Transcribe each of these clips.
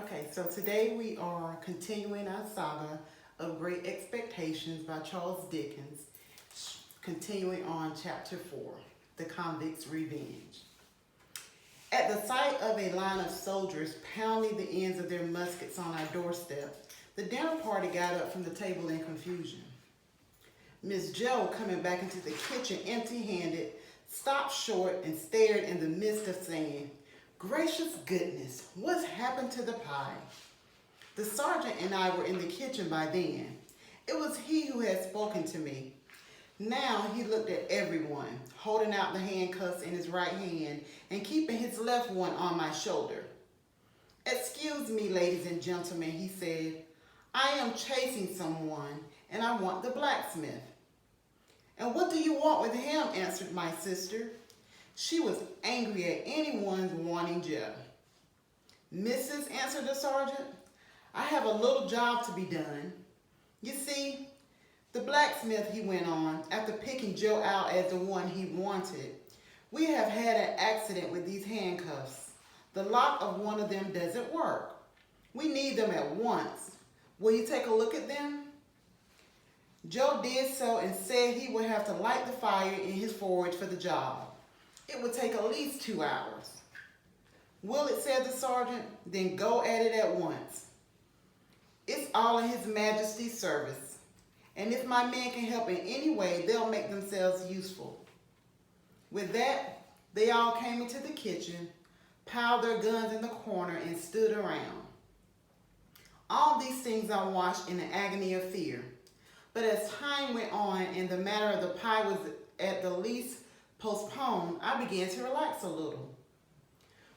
Okay, so today we are continuing our saga of Great Expectations by Charles Dickens, continuing on chapter 4, The Convict's Revenge. At the sight of a line of soldiers pounding the ends of their muskets on our doorstep, the dinner party got up from the table in confusion. Miss Joe, coming back into the kitchen empty-handed, stopped short and stared in the midst of saying, "Gracious goodness, what's happened to the pie?" The sergeant and I were in the kitchen by then. It was he who had spoken to me. Now he looked at everyone, holding out the handcuffs in his right hand and keeping his left one on my shoulder. "Excuse me, ladies and gentlemen," he said. "I am chasing someone, and I want the blacksmith." "And what do you want with him?" answered my sister. She was angry at anyone's wanting Joe. "Missus," answered the sergeant, "I have a little job to be done. You see, the blacksmith," he went on, after picking Joe out as the one he wanted, "we have had an accident with these handcuffs. The lock of one of them doesn't work. We need them at once. Will you take a look at them?" Joe did so and said he would have to light the fire in his forge for the job. It would take at least 2 hours. "Will it?" said the sergeant. "Then go at it at once. It's all in His Majesty's service, and if my men can help in any way, they'll make themselves useful." With that, they all came into the kitchen, piled their guns in the corner, and stood around. All these things I watched in an agony of fear. But as time went on and the matter of the pie was at the least postponed, I began to relax a little.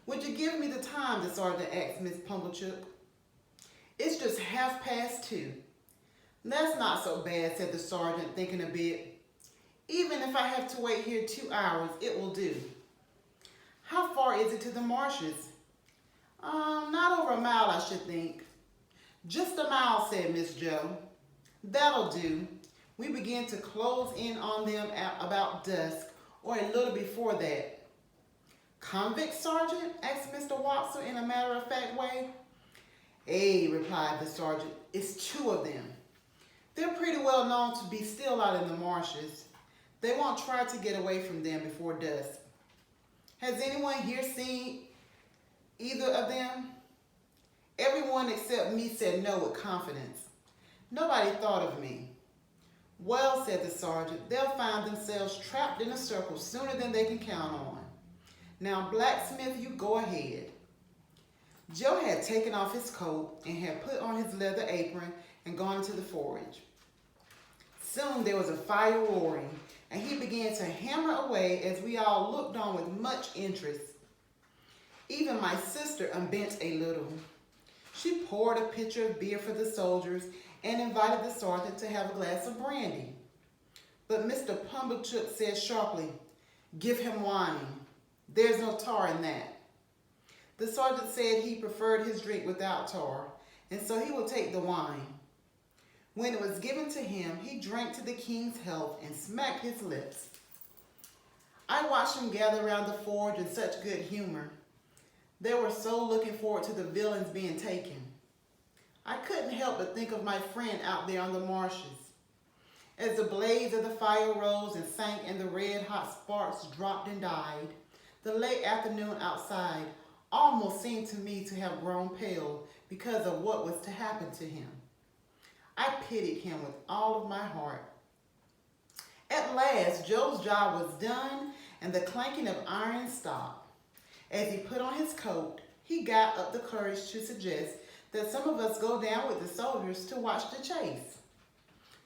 "Would you give me the time?" the sergeant asked Miss Pumblechook. "It's just 2:30. "That's not so bad," said the sergeant, thinking a bit. "Even if I have to wait here 2 hours, it will do." "How far is it to the marshes?" Not over a mile, I should think." "Just a mile," said Miss Joe. "That'll do. We begin to close in on them at about dusk, or a little before that." "Convict, Sergeant?" asked Mr. Watson in a matter-of-fact way. "Eh," replied the sergeant, "it's 2 of them. They're pretty well known to be still out in the marshes. They won't try to get away from them before dusk. Has anyone here seen either of them?" Everyone except me said no with confidence. Nobody thought of me. "Well," said the sergeant, "they'll find themselves trapped in a circle sooner than they can count on. Now, blacksmith, you go ahead." Joe had taken off his coat and had put on his leather apron and gone into the forge. Soon there was a fire roaring, and he began to hammer away as we all looked on with much interest. Even my sister unbent a little. She poured a pitcher of beer for the soldiers and invited the sergeant to have a glass of brandy. But Mr. Pumblechook said sharply, "Give him wine. There's no tar in that." The sergeant said he preferred his drink without tar, and so he would take the wine. When it was given to him, he drank to the king's health and smacked his lips. I watched him gather around the forge in such good humor. They were so looking forward to the villains being taken. I couldn't help but think of my friend out there on the marshes. As the blaze of the fire rose and sank and the red-hot sparks dropped and died, the late afternoon outside almost seemed to me to have grown pale because of what was to happen to him. I pitied him with all of my heart. At last, Joe's job was done and the clanking of iron stopped. As he put on his coat, he got up the courage to suggest that some of us go down with the soldiers to watch the chase.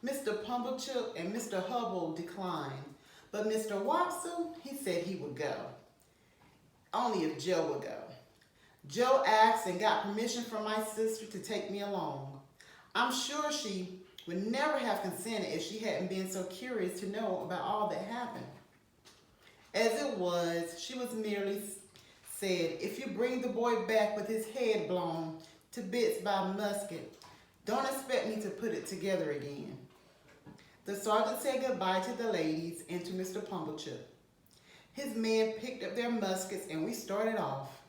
Mr. Pumblechook and Mr. Hubble declined, but Mr. Watson, he said he would go. Only if Joe would go. Joe asked and got permission from my sister to take me along. I'm sure she would never have consented if she hadn't been so curious to know about all that happened. As it was, she was merely said, "If you bring the boy back with his head blown to bits by a musket, don't expect me to put it together again." The sergeant said goodbye to the ladies and to Mr. Pumblechook. His men picked up their muskets and we started off.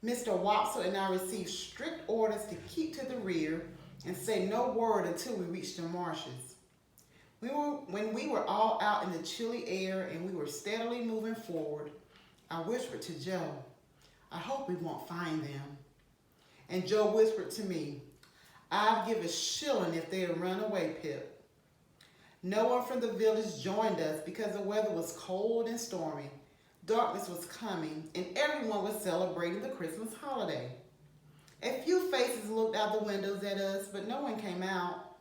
Mr. Wopsle and I received strict orders to keep to the rear and say no word until we reached the marshes. When we were all out in the chilly air and we were steadily moving forward, I whispered to Joe, "I hope we won't find them." And Joe whispered to me, "I'd give a shilling if they had run away, Pip." No one from the village joined us because the weather was cold and stormy. Darkness was coming, and everyone was celebrating the Christmas holiday. A few faces looked out the windows at us, but no one came out.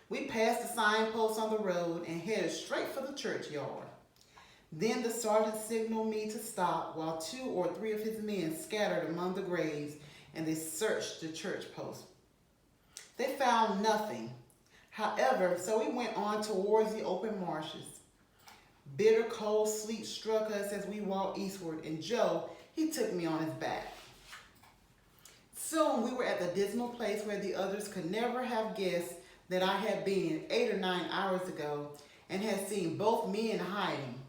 We passed the signpost on the road and headed straight for the churchyard. Then the sergeant signaled me to stop while 2 or 3 of his men scattered among the graves, and they searched the church post. They found nothing. However, so we went on towards the open marshes. Bitter cold sleet struck us as we walked eastward, and Joe, he took me on his back. Soon we were at the dismal place where the others could never have guessed that I had been 8 or 9 hours ago and had seen both men hiding.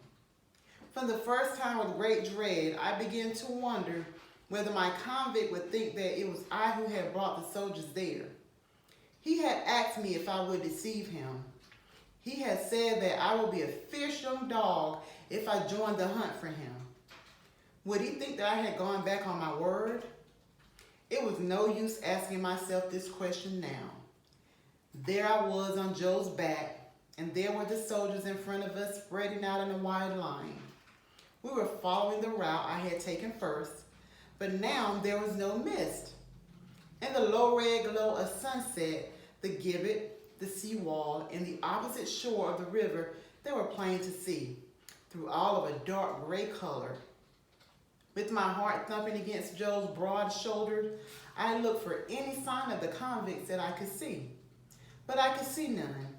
From the first time with great dread, I began to wonder whether my convict would think that it was I who had brought the soldiers there. He had asked me if I would deceive him. He had said that I would be a fierce young dog if I joined the hunt for him. Would he think that I had gone back on my word? It was no use asking myself this question now. There I was on Joe's back, and there were the soldiers in front of us spreading out in a wide line. We were following the route I had taken first, but now there was no mist. In the low red glow of sunset, the gibbet, the seawall, and the opposite shore of the river, they were plain to see, through all of a dark gray color. With my heart thumping against Joe's broad shoulders, I looked for any sign of the convicts that I could see. But I could see none.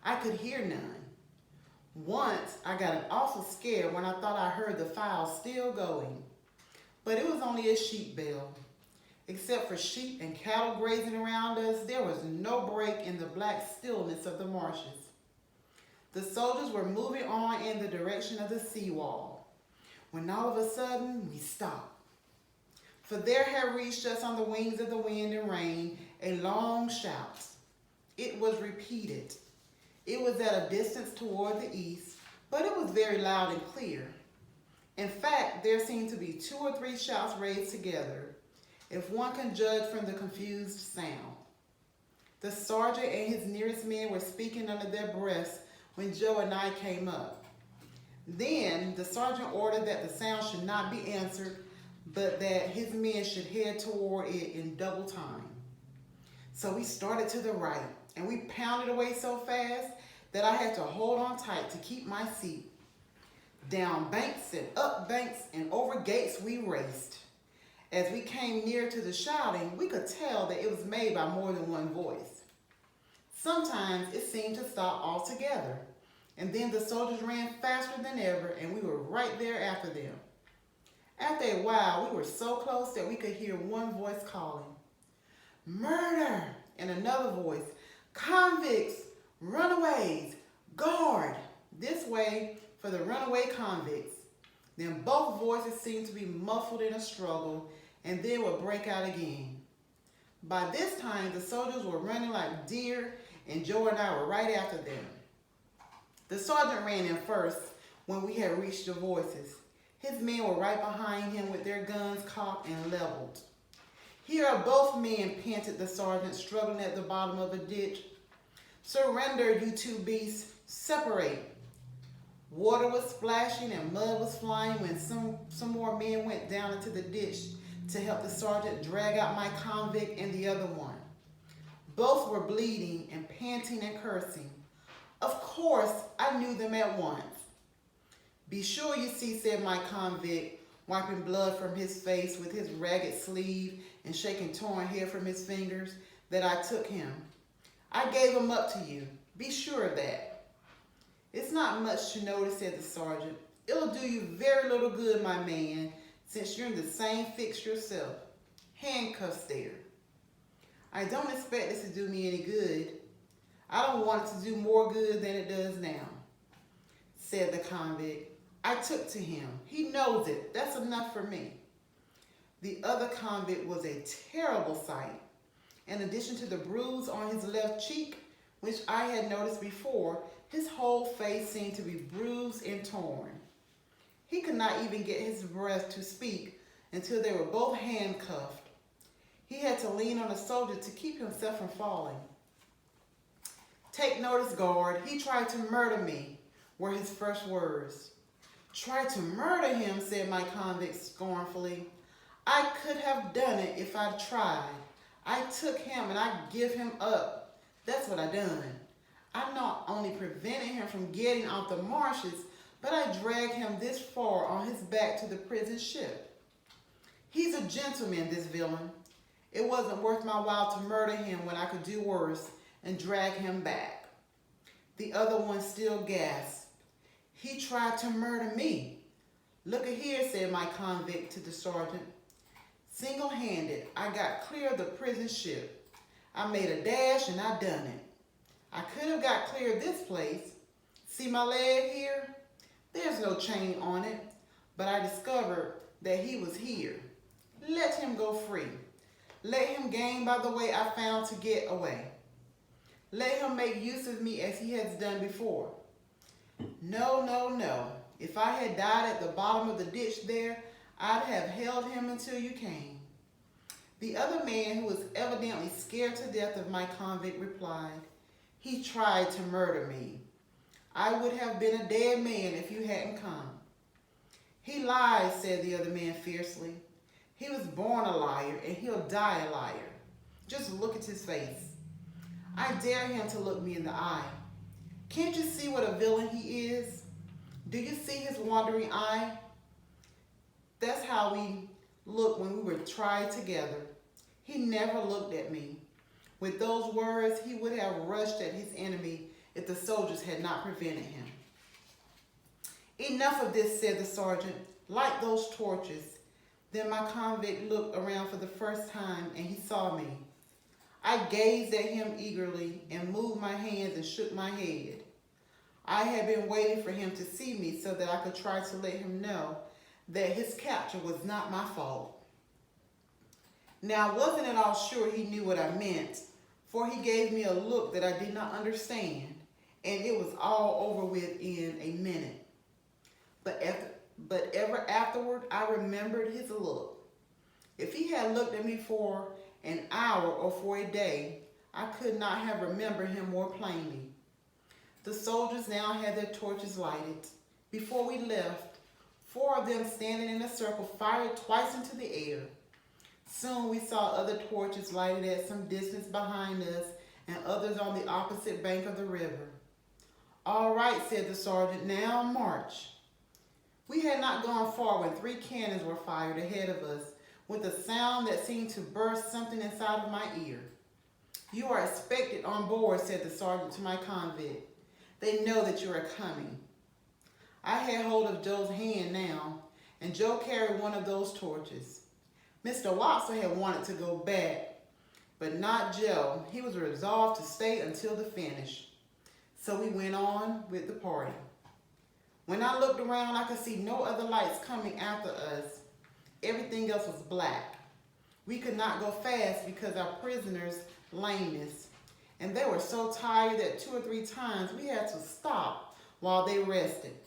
I could hear none. Once, I got an awful scare when I thought I heard the files still going. But it was only a sheep bell. Except for sheep and cattle grazing around us, there was no break in the black stillness of the marshes. The soldiers were moving on in the direction of the seawall, when all of a sudden we stopped. For there had reached us on the wings of the wind and rain a long shout. It was repeated. It was at a distance toward the east, but it was very loud and clear. In fact, there seemed to be 2 or 3 shouts raised together, if one can judge from the confused sound. The sergeant and his nearest men were speaking under their breaths when Joe and I came up. Then the sergeant ordered that the sound should not be answered, but that his men should head toward it in double time. So we started to the right, and we pounded away so fast that I had to hold on tight to keep my seat. Down banks and up banks and over gates we raced. As we came near to the shouting, we could tell that it was made by more than one voice. Sometimes it seemed to stop altogether, and then the soldiers ran faster than ever, and we were right there after them. After a while, we were so close that we could hear one voice calling, "Murder!" and another voice, "Convicts! Runaways! Guard! This way for the runaway convicts." Then both voices seemed to be muffled in a struggle, and then would break out again. By this time, the soldiers were running like deer, and Joe and I were right after them. The sergeant ran in first when we had reached the voices. His men were right behind him with their guns cocked and leveled. "Here are both men," panted the sergeant, struggling at the bottom of a ditch. "Surrender, you 2 beasts. Separate." Water was splashing and mud was flying when some more men went down into the ditch to help the sergeant drag out my convict and the other one. Both were bleeding and panting and cursing. Of course, I knew them at once. "Be sure you see," said my convict, wiping blood from his face with his ragged sleeve and shaking torn hair from his fingers, "that I took him. I gave him up to you. Be sure of that." "It's not much to notice," said the sergeant. "It'll do you very little good, my man, since you're in the same fix yourself. Handcuffs there." "I don't expect this to do me any good. I don't want it to do more good than it does now," said the convict. "I took to him. He knows it. That's enough for me." The other convict was a terrible sight. In addition to the bruise on his left cheek, which I had noticed before, his whole face seemed to be bruised and torn. He could not even get his breath to speak until they were both handcuffed. He had to lean on a soldier to keep himself from falling. "Take notice, guard. He tried to murder me," were his first words. "Tried to murder him," said my convict scornfully. "I could have done it if I'd tried. I took him and I give him up. That's what I done. I not only prevented him from getting out the marshes, but I dragged him this far on his back to the prison ship. He's a gentleman, this villain. It wasn't worth my while to murder him when I could do worse and drag him back." The other one still gasped. "He tried to murder me." "Look at here," said my convict to the sergeant. "Single-handed, I got clear of the prison ship. I made a dash and I done it. I could have got clear of this place. See my leg here? There's no chain on it, but I discovered that he was here. Let him go free. Let him gain by the way I found to get away. Let him make use of me as he has done before. No, no, no. If I had died at the bottom of the ditch there, I'd have held him until you came." The other man, who was evidently scared to death of my convict, replied, "He tried to murder me. I would have been a dead man if you hadn't come." "He lies," said the other man fiercely. "He was born a liar and he'll die a liar. Just look at his face. I dare him to look me in the eye. Can't you see what a villain he is? Do you see his wandering eye? That's how we looked when we were tried together. He never looked at me." With those words, he would have rushed at his enemy if the soldiers had not prevented him. "Enough of this," said the sergeant. "Light those torches." Then my convict looked around for the first time and he saw me. I gazed at him eagerly and moved my hands and shook my head. I had been waiting for him to see me so that I could try to let him know that his capture was not my fault. Now, I wasn't at all sure he knew what I meant, for he gave me a look that I did not understand, and it was all over with in a minute. But ever afterward, I remembered his look. If he had looked at me for an hour or for a day, I could not have remembered him more plainly. The soldiers now had their torches lighted. Before we left, 4 of them standing in a circle fired twice into the air. Soon we saw other torches lighted at some distance behind us and others on the opposite bank of the river. "All right," said the sergeant, "now march." We had not gone far when 3 cannons were fired ahead of us with a sound that seemed to burst something inside of my ear. "You are expected on board," said the sergeant to my convict. "They know that you are coming." I had hold of Joe's hand now, and Joe carried one of those torches. Mr. Watson had wanted to go back, but not Joe. He was resolved to stay until the finish. So we went on with the party. When I looked around, I could see no other lights coming after us. Everything else was black. We could not go fast because our prisoners' lameness, and they were so tired that 2 or 3 times we had to stop while they rested.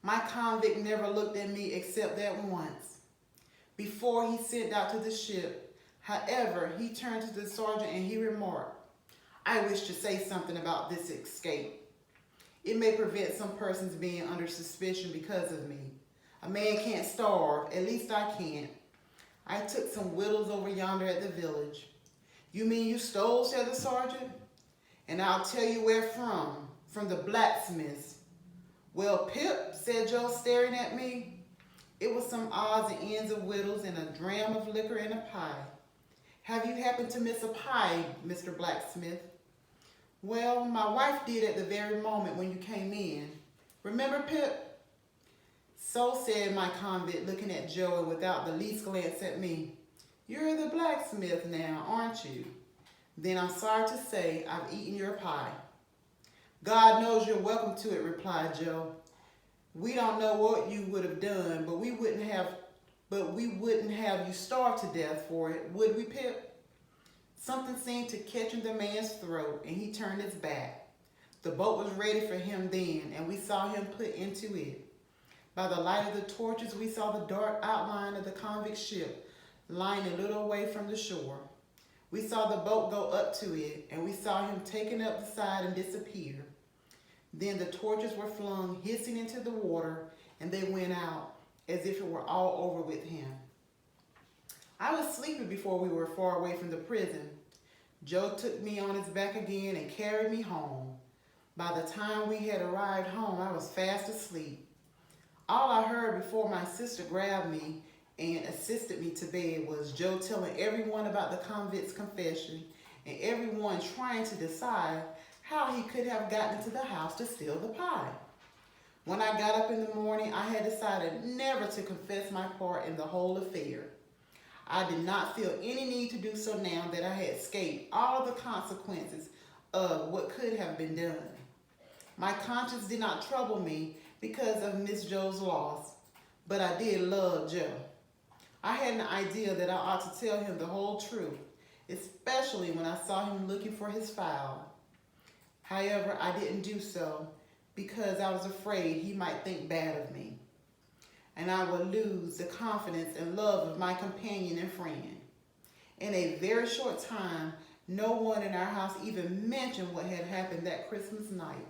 My convict never looked at me except that once, before he sent out to the ship. However, he turned to the sergeant and he remarked, "I wish to say something about this escape. It may prevent some persons being under suspicion because of me. A man can't starve, at least I can't. I took some wittles over yonder at the village." "You mean you stole?" said the sergeant. "And I'll tell you where from the blacksmith's." "Well, Pip," said Joe, staring at me. "It was some odds and ends of wittles and a dram of liquor and a pie." "Have you happened to miss a pie, Mr. Blacksmith?" "Well, my wife did at the very moment when you came in. Remember, Pip?" "So," said my convict, looking at Joe and without the least glance at me. "You're the blacksmith now, aren't you? Then I'm sorry to say I've eaten your pie." "God knows you're welcome to it," replied Joe. "We don't know what you would have done, but we wouldn't have but we wouldn't have you starve to death for it, would we, Pip? Something seemed to catch in the man's throat, and he turned his back. The boat was ready for him then, and we saw him put into it. By the light of the torches, we saw the dark outline of the convict ship lying a little away from the shore. We saw the boat go up to it, and we saw him taken up the side and disappear. Then the torches were flung hissing into the water, and they went out, as if it were all over with him. I was sleepy before we were far away from the prison. Joe took me on his back again and carried me home. By the time we had arrived home, I was fast asleep. All I heard before my sister grabbed me and assisted me to bed was Joe telling everyone about the convict's confession and everyone trying to decide how he could have gotten into the house to steal the pie. When I got up in the morning, I had decided never to confess my part in the whole affair. I did not feel any need to do so now that I had escaped all the consequences of what could have been done. My conscience did not trouble me because of Miss Joe's loss, but I did love Joe. I had an idea that I ought to tell him the whole truth, especially when I saw him looking for his file. However, I didn't do so because I was afraid he might think bad of me, and I would lose the confidence and love of my companion and friend. In a very short time, no one in our house even mentioned what had happened that Christmas night.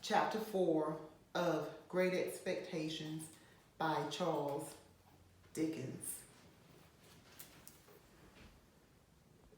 Chapter 4 of Great Expectations by Charles Dickens.